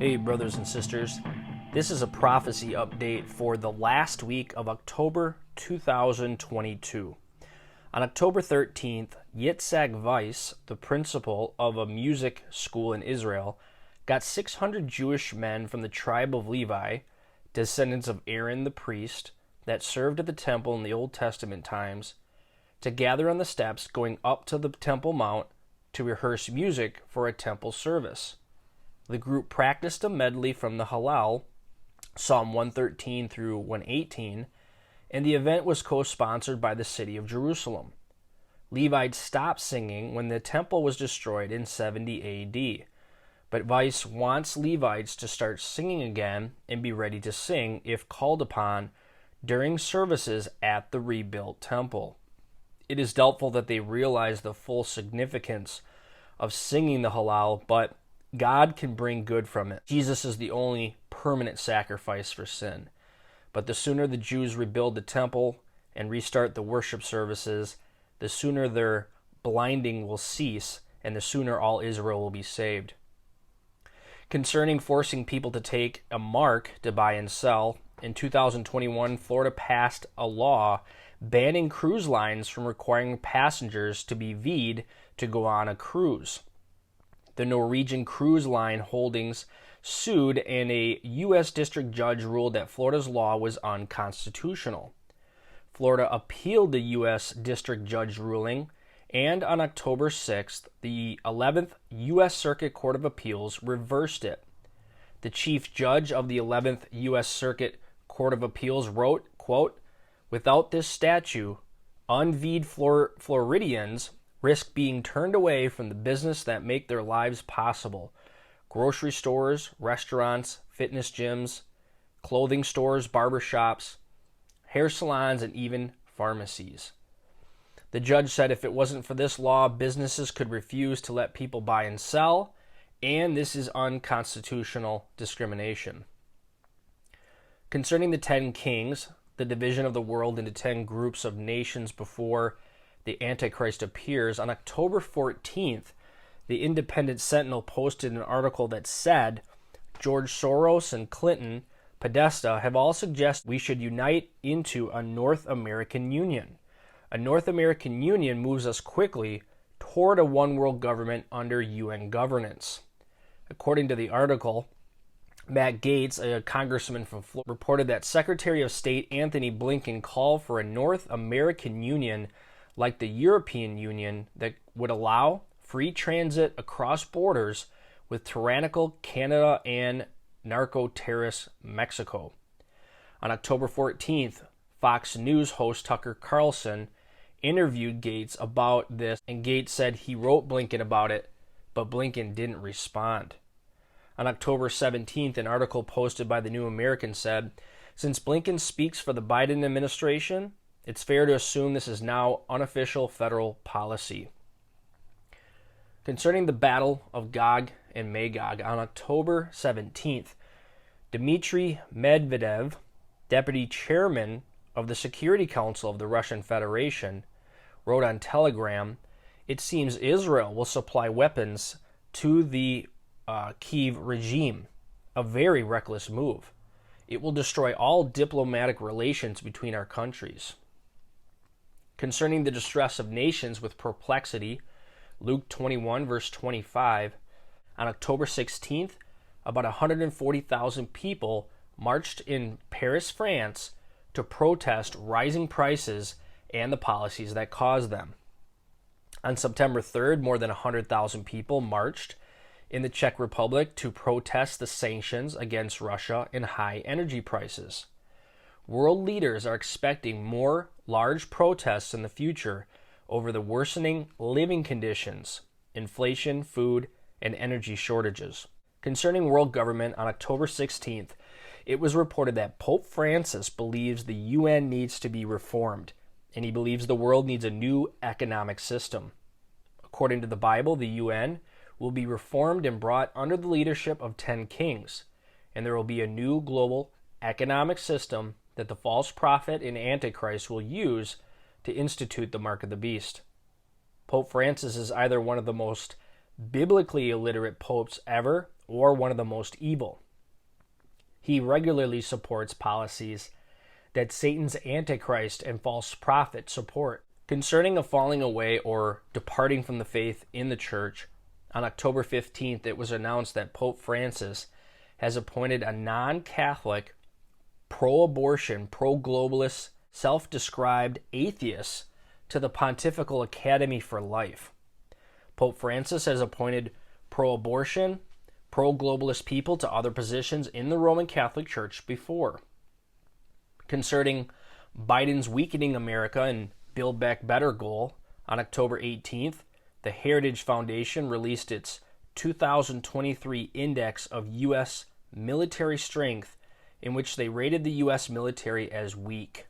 Hey, brothers and sisters. This is a prophecy update for the last week of October 2022. On October 13th, Yitzhak Weiss, the principal of a music school in Israel, got 600 Jewish men from the tribe of Levi, descendants of Aaron the priest, that served at the temple in the Old Testament times, to gather on the steps going up to the Temple Mount to rehearse music for a temple service. The group practiced a medley from the Hallel, Psalm 113 through 118, and the event was co-sponsored by the city of Jerusalem. Levites stopped singing when the temple was destroyed in 70 A.D., but Weiss wants Levites to start singing again and be ready to sing if called upon during services at the rebuilt temple. It is doubtful that they realize the full significance of singing the Hallel, but God can bring good from it. Jesus is the only permanent sacrifice for sin. But the sooner the Jews rebuild the temple and restart the worship services, the sooner their blinding will cease, and the sooner all Israel will be saved. Concerning forcing people to take a mark to buy and sell, in 2021, Florida passed a law banning cruise lines from requiring passengers to be V'd to go on a cruise. The Norwegian Cruise Line Holdings sued, and a U.S. district judge ruled that Florida's law was unconstitutional. Florida appealed the U.S. district judge ruling, and on October 6th, the 11th U.S. Circuit Court of Appeals reversed it. The chief judge of the 11th U.S. Circuit Court of Appeals wrote, quote, "Without this statute, unV'd Floridians risk being turned away from the business that make their lives possible. Grocery stores, restaurants, fitness gyms, clothing stores, barbershops, hair salons, and even pharmacies." The judge said if it wasn't for this law, businesses could refuse to let people buy and sell, and this is unconstitutional discrimination. Concerning the 10 kings, the division of the world into 10 groups of nations before the Antichrist appears, on October 14th, the Independent Sentinel posted an article that said George Soros and Clinton Podesta have all suggested we should unite into a North American Union. A North American Union moves us quickly toward a one-world government under UN governance. According to the article, Matt Gaetz, a congressman from Florida, reported that Secretary of State Anthony Blinken called for a North American Union like the European Union that would allow free transit across borders with tyrannical Canada and narco-terrorist Mexico. On October 14th, Fox News host Tucker Carlson interviewed Gaetz about this, and Gaetz said he wrote Blinken about it, but Blinken didn't respond. On October 17th, an article posted by The New American said, "Since Blinken speaks for the Biden administration, it's fair to assume this is now unofficial federal policy." Concerning the Battle of Gog and Magog, on October 17th, Dmitry Medvedev, deputy chairman of the Security Council of the Russian Federation, wrote on Telegram, "It seems Israel will supply weapons to the Kyiv regime, a very reckless move. It will destroy all diplomatic relations between our countries." Concerning the distress of nations with perplexity, Luke 21, verse 25, on October 16th, about 140,000 people marched in Paris, France, to protest rising prices and the policies that caused them. On September 3rd, more than 100,000 people marched in the Czech Republic to protest the sanctions against Russia and high energy prices. World leaders are expecting more large protests in the future over the worsening living conditions, inflation, food, and energy shortages. Concerning world government, on October 16th, it was reported that Pope Francis believes the UN needs to be reformed, and he believes the world needs a new economic system. According to the Bible, the UN will be reformed and brought under the leadership of 10 kings, and there will be a new global economic system that the false prophet and Antichrist will use to institute the mark of the beast. Pope Francis is either one of the most biblically illiterate popes ever, or one of the most evil. He regularly supports policies that Satan's Antichrist and false prophet support. Concerning a falling away or departing from the faith in the church, on October 15th, it was announced that Pope Francis has appointed a non-Catholic, pro-abortion, pro-globalist, self-described atheist to the Pontifical Academy for Life. Pope Francis has appointed pro-abortion, pro-globalist people to other positions in the Roman Catholic Church before. Concerning Biden's weakening America and Build Back Better goal, on October 18th, the Heritage Foundation released its 2023 Index of U.S. Military Strength, in which they rated the U.S. military as weak.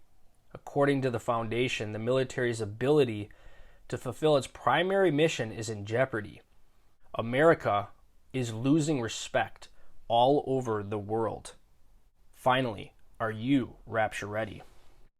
According to the foundation, the military's ability to fulfill its primary mission is in jeopardy. America is losing respect all over the world. Finally, are you rapture ready?